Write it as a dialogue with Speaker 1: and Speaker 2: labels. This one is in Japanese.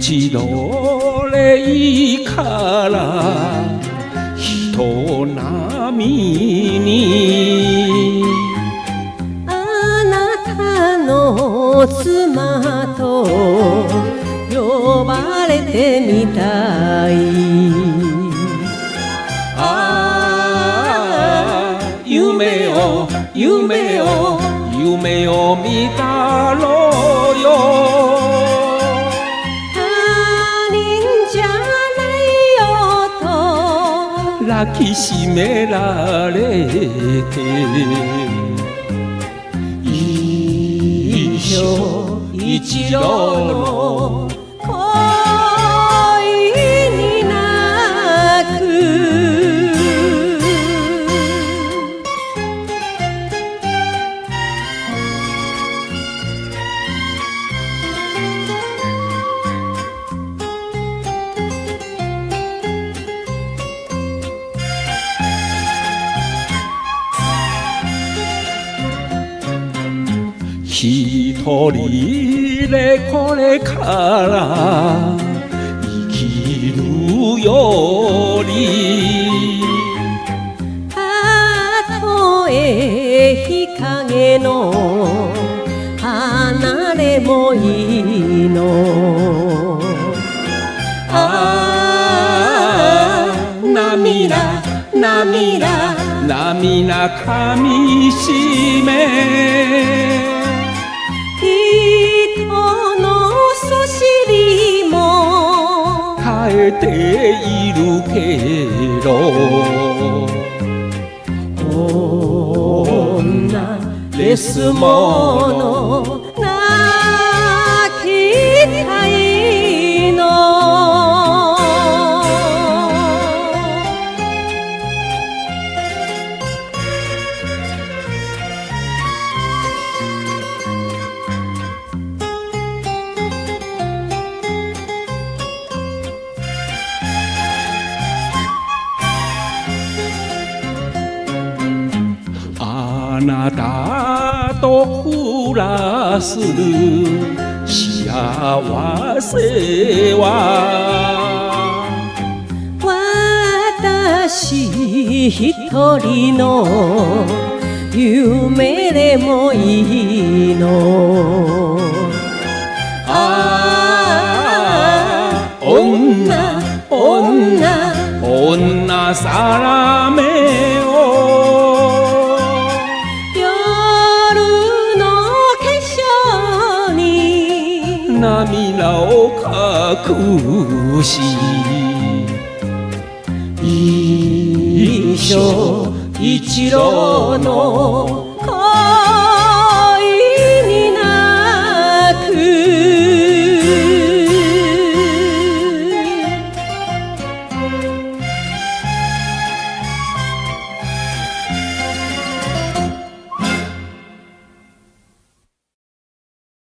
Speaker 1: 一度霊から人並みに
Speaker 2: あなたの妻と呼ばれてみたい。
Speaker 1: ああ夢を夢を夢を見たろうよ。
Speaker 2: 他人じゃないよと
Speaker 1: 抱きしめられて一生一度の
Speaker 2: 恋に泣く。
Speaker 1: 一人でこれから生きるより
Speaker 2: たとえ日陰の離れもいいの。
Speaker 1: ああ涙涙涙かみしめ
Speaker 2: 人のそしりも
Speaker 1: 耐えているけど
Speaker 2: 女ですもの泣きたいの。
Speaker 1: あなたと暮らす幸せは
Speaker 2: 私一人の夢でもいいの。
Speaker 1: ああ女女女さらめを
Speaker 2: 夜の化粧に
Speaker 1: 涙を隠し一生一度の